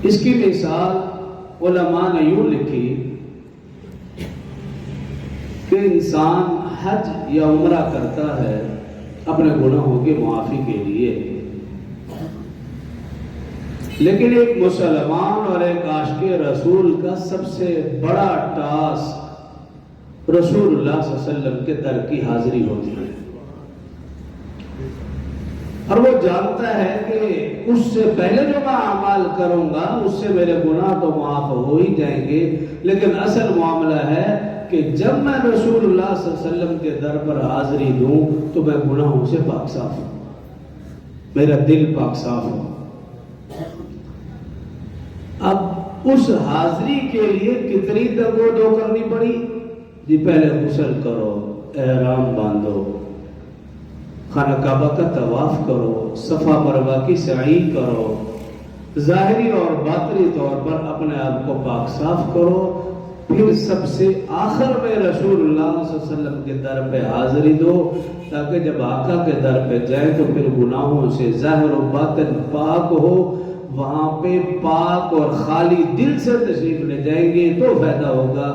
اس کی مثال علماء نے یوں لکھی کہ انسان حج یا عمرہ کرتا ہے اپنے گناہوں کی معافی کے لیے، لیکن ایک مسلمان اور ایک عاشق رسول کا سب سے بڑا ٹاسک رسول اللہ صلی اللہ علیہ وسلم کے در کی حاضری ہوتی ہے، اور وہ جانتا ہے کہ اس سے پہلے جو میں اعمال کروں گا اس سے میرے گناہ تو معاف ہو ہی جائیں گے، لیکن اصل معاملہ ہے کہ جب میں رسول اللہ صلی اللہ علیہ وسلم کے در پر حاضری دوں تو میں گناہوں سے پاک صاف ہوں، میرا دل پاک صاف ہو۔ اب اس حاضری کے لیے کتنی دگو دو کرنی پڑی؟ جی پہلے غسل کرو، احرام باندھو، خانہ کعبہ کا طواف کرو، صفا مروہ کی سعی کرو، ظاہری اور باطنی طور پر اپنے آپ کو پاک صاف کرو، پھر سب سے آخر میں رسول اللہ صلی اللہ علیہ وسلم کے در پہ حاضری دو، تاکہ جب آقا کے در پہ جائے تو پھر گناہوں سے ظاہر و باطن پاک ہو، وہاں پہ پاک اور خالی دل سے تشریف لے جائیں گے تو فائدہ ہوگا۔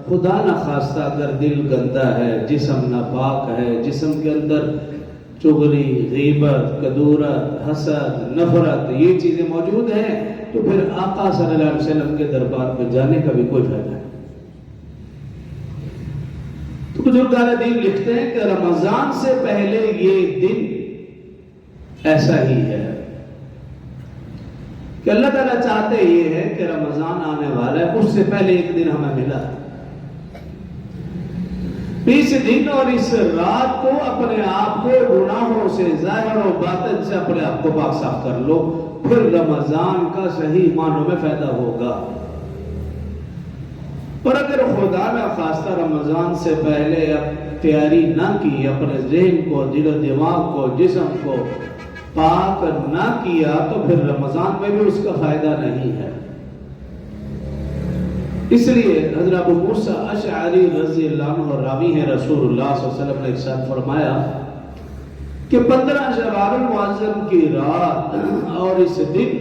خدا نہ خواستہ اگر دل گندا ہے، جسم ناپاک ہے، جسم کے اندر چغلی، غیبت، کدورت، حسد، نفرت یہ چیزیں موجود ہیں تو پھر آقا صلی اللہ علیہ وسلم کے دربار پہ جانے کا بھی کوئی فائدہ نہیں۔ تو بزرگان دین لکھتے ہیں کہ رمضان سے پہلے یہ دن ایسا ہی ہے کہ اللہ تعالیٰ چاہتے یہ ہے کہ رمضان آنے والا ہے، اس سے پہلے ایک دن ہمیں ملا، اس دن اور اس رات کو اپنے آپ کو گناہوں سے ظاہر و باطن سے اپنے آپ کو پاک صاف کر لو، پھر رمضان کا صحیح معنوں میں فائدہ ہوگا۔ اور اگر خدا نہ خواستہ رمضان سے پہلے تیاری نہ کی، اپنے ذہن کو، دل و دماغ کو، جسم کو پاک نہ کیا تو پھر رمضان میں بھی اس کا فائدہ نہیں ہے۔ اس لیے حضرت ابو موسیٰ اشعری رضی اللہ عنہ راوی ہیں، رسول اللہ صلی اللہ علیہ وسلم نے ارشاد فرمایا کہ 15 شوال المعظم کی رات اور اس دن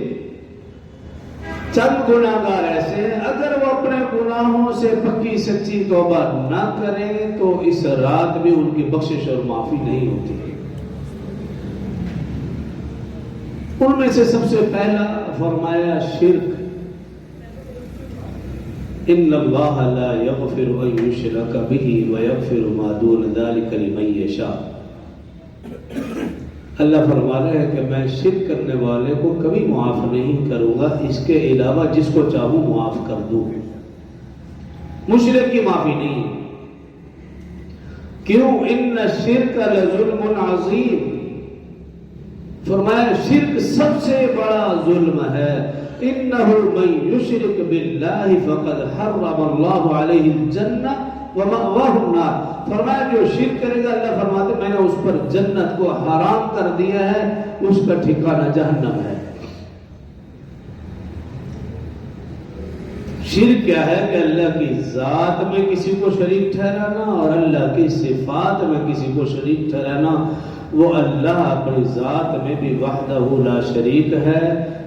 چند گناہگار ایسے ہیں اگر وہ اپنے گناہوں سے پکی سچی توبہ نہ کریں تو اس رات بھی ان کی بخشش اور معافی نہیں ہوتی۔ ان میں سے سب سے پہلا فرمایا شرک، ان اللہ لا یغفر ان یشرک بہ ویغفر ما دون ذلک لمن یشاء۔ اللہ فرما رہا ہے کہ میں شرک کرنے والے کو کبھی معاف نہیں کروں گا، اس کے علاوہ جس کو چاہوں معاف کر دوں، مشرک کی معافی نہیں۔ کیوں؟ ان الشرک لظلم عظیم، فرمایا شرک سب سے بڑا ظلم ہے۔ انہ من یشرک باللہ فقد حرم اللہ علیہ الجنہ ومأواہ النار، فرمایا جو شرک کرے گا اللہ فرماتے میں نے اس پر جنت کو حرام کر دیا ہے، اس کا ٹھکانہ جہنم ہے۔ شرک کیا ہے کہ اللہ کی ذات میں کسی کو شریک ٹھہرانا اور اللہ کی صفات میں کسی کو شریک ٹھہرانا۔ وہ اللہ اپنی ذات میں بھی وحدہ لا شریک ہے،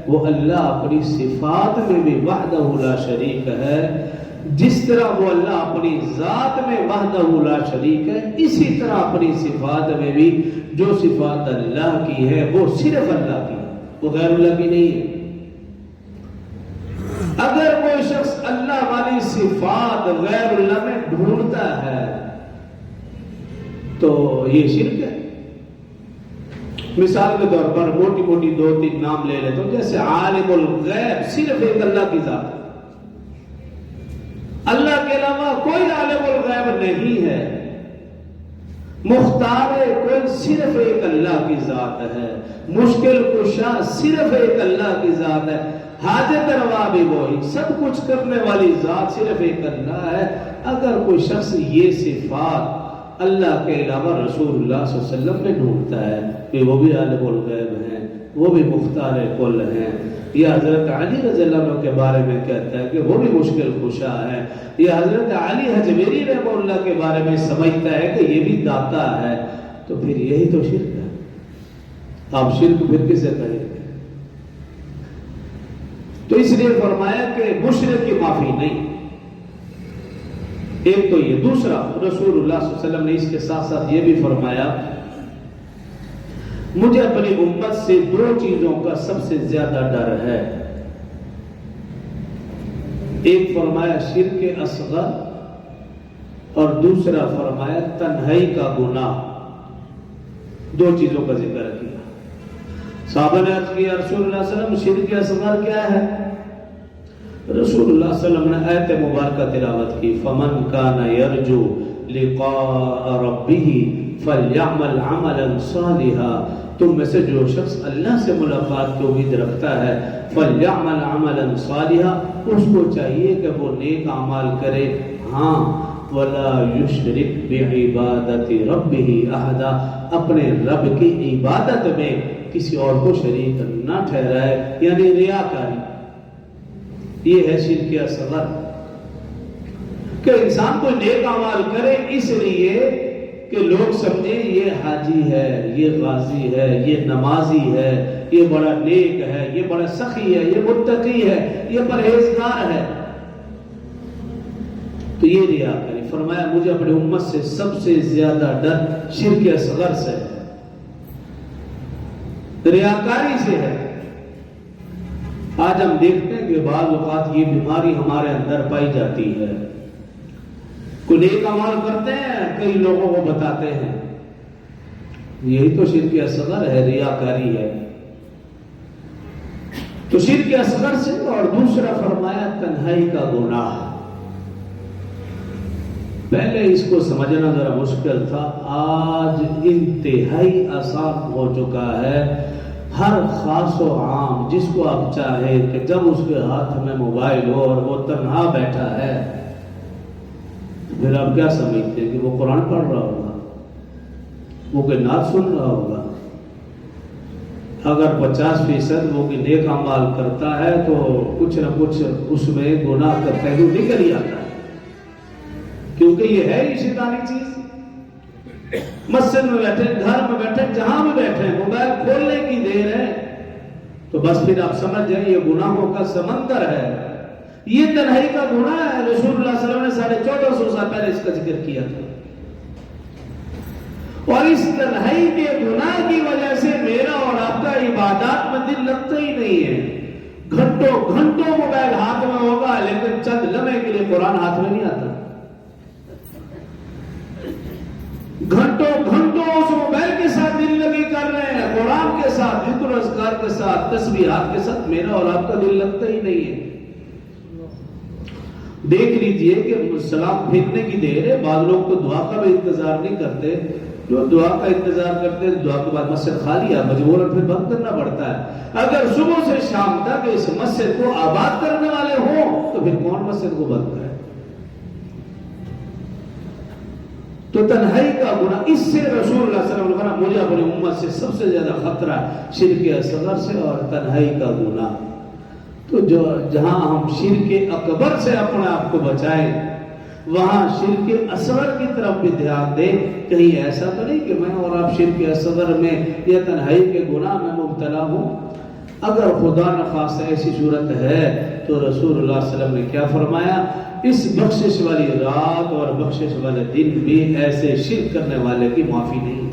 وہ اللہ اپنی صفات میں بھی وحدہ لا شریک ہے۔ جس طرح وہ اللہ اپنی ذات میں وحدہ لا شریک ہے، اسی طرح اپنی صفات میں بھی جو صفات اللہ کی ہے وہ صرف اللہ کی ہے، وہ غیر اللہ کی نہیں ہے۔ اگر کوئی شخص اللہ والی صفات غیر اللہ میں ڈھونڈتا ہے تو یہ شرک ہے۔ مثال کے طور پر موٹی موٹی 2-3 نام لے لیتا ہوں، جیسے عالم الغیب صرف ایک اللہ کی ذات ہے، اللہ کے علاوہ کوئی عالم الغیب نہیں ہے۔ مختار کل صرف ایک اللہ کی ذات ہے، مشکل کشا صرف ایک اللہ کی ذات ہے، حاجت روا بھی وہی، سب کچھ کرنے والی ذات صرف ایک اللہ ہے۔ اگر کوئی شخص یہ صفات اللہ کے علاوہ رسول اللہ صلی اللہ علیہ وسلم میں ڈھونڈتا ہے کہ وہ بھی عالم الغیب ہیں، وہ بھی مختار کل ہیں، یا حضرت علی رضی اللہ عنہ کے بارے میں کہتا ہے کہ وہ بھی مشکل کشا ہے، یا حضرت علی حجویری رحمہ اللہ کے بارے میں سمجھتا ہے کہ یہ بھی داتا ہے، تو پھر یہی تو شرک ہے۔ آپ شرک پھر کسے کہیں گے؟ تو اس لیے فرمایا کہ مشرک کی معافی نہیں. ایک تو یہ. دوسرا رسول اللہ صلی اللہ علیہ وسلم نے اس کے ساتھ ساتھ یہ بھی فرمایا مجھے اپنی امت سے دو چیزوں کا سب سے زیادہ ڈر ہے. ایک فرمایا شرک اصغر اور دوسرا فرمایا تنہائی کا گناہ. دو چیزوں کا ذکر کیا. صحابہ نے عرض کیا رسول اللہ صلی اللہ علیہ وسلم شرک اصغر کیا ہے؟ رسول اللہ صلی اللہ علیہ وسلم نے آیت مبارکہ تلاوت کی فمن کان یرجو لقاء ربہ فلیعمل عملا صالحا. تم میں سے جو شخص اللہ سے ملاقات کی امید رکھتا ہے فلیعمل عملا صالحا، اس کو چاہیے کہ وہ نیک اعمال کرے. ہاں ولا یشرک بعبادت ربہ احدا، اپنے رب کی عبادت میں کسی اور کو شریک نہ ٹھہرائے، یعنی ریاکاری. یہ ہے شرک اصغر کہ انسان کو نیک اعمال کرے اس لیے کہ لوگ سمجھیں یہ حاجی ہے، یہ غازی ہے، یہ نمازی ہے، یہ بڑا نیک ہے، یہ بڑا سخی ہے، یہ متقی ہے، یہ پرہیزگار ہے. تو یہ ریاکاری. فرمایا مجھے اپنی امت سے سب سے زیادہ ڈر شرک اصغر سے ہے، ریاکاری سے ہے. آج ہم دیکھتے ہیں کہ بعض اوقات یہ بیماری ہمارے اندر پائی جاتی ہے. کوئی نیک عمل کرتے ہیں، کئی لوگوں کو بتاتے ہیں، یہی تو شرک اصغر ہے، ریاکاری ہے. تو شرک اصغر سے. اور دوسرا فرمایا تنہائی کا گناہ. پہلے اس کو سمجھنا ذرا مشکل تھا، آج انتہائی آسان ہو چکا ہے. ہر خاص و عام جس کو آپ چاہیں کہ جب اس کے ہاتھ میں موبائل ہو اور وہ تنہا بیٹھا ہے، پھر آپ کیا سمجھتے ہیں کہ وہ قرآن پڑھ رہا ہوگا، وہ کوئی نعت سن رہا ہوگا. اگر 50% وہ کوئی نیک اعمال کرتا ہے تو کچھ نہ کچھ اس میں گناہ کا پہلو نکل ہی آتا ہے، کیونکہ یہ ہے ہی شیطانی چیز. مسجد میں بیٹھے، گھر میں بیٹھے، جہاں بھی بیٹھے، موبائل کھولنے کی دیر ہے تو بس پھر آپ سمجھ جائیں یہ گناہوں کا سمندر ہے. یہ تنہائی کا گناہ ہے. رسول اللہ صلی اللہ علیہ وسلم نے 1400 سال پہلے اس کا ذکر کیا تھا. اور اس تنہائی کے گناہ کی وجہ سے میرا اور آپ کا عبادات میں دل لگتا ہی نہیں ہے. گھنٹوں گھنٹوں موبائل ہاتھ میں ہوگا لیکن چند لمحے کے لیے قرآن ہاتھ میں نہیں آتا. گھنٹوں گھنٹوں اس موبائل کے ساتھ دل لگی کر رہے ہیں، قرآن کے ساتھ، ذکر و اذکار کے ساتھ، تسبیحات کے ساتھ میرا اور آپ کا دل لگتا ہی نہیں ہے. دیکھ لیجئے کہ سلام پھیرنے کی دیر ہے، بعض لوگ تو دعا کا بھی انتظار نہیں کرتے. جو دعا کا انتظار کرتے ہیں دعا کے بعد مسجد خالی ہے، مجبوراً پھر بند کرنا پڑتا ہے. اگر صبح سے شام تک اس مسجد کو آباد کرنے والے ہوں تو پھر کون مسجد کو بند کرے؟ تو تنہائی کا گناہ، اس سے رسول اللہ صلی اللہ علیہ وسلم مجھے اپنی امت سے سب سے زیادہ خطرہ شرک اصغر سے اور تنہائی کا گناہ. تو جہاں ہم شرک اکبر سے اپنے آپ کو بچائیں وہاں شرک اصغر کی طرف بھی دھیان دیں. کہیں ایسا تو نہیں کہ میں اور آپ شرک اصغر میں یا تنہائی کے گناہ میں مبتلا ہوں. اگر خدا نخواستہ ایسی صورت ہے تو رسول اللہ صلی اللہ علیہ وسلم نے کیا فرمایا؟ اس بخشش والی رات اور بخشش والے دن بھی ایسے شرک کرنے والے کی معافی نہیں.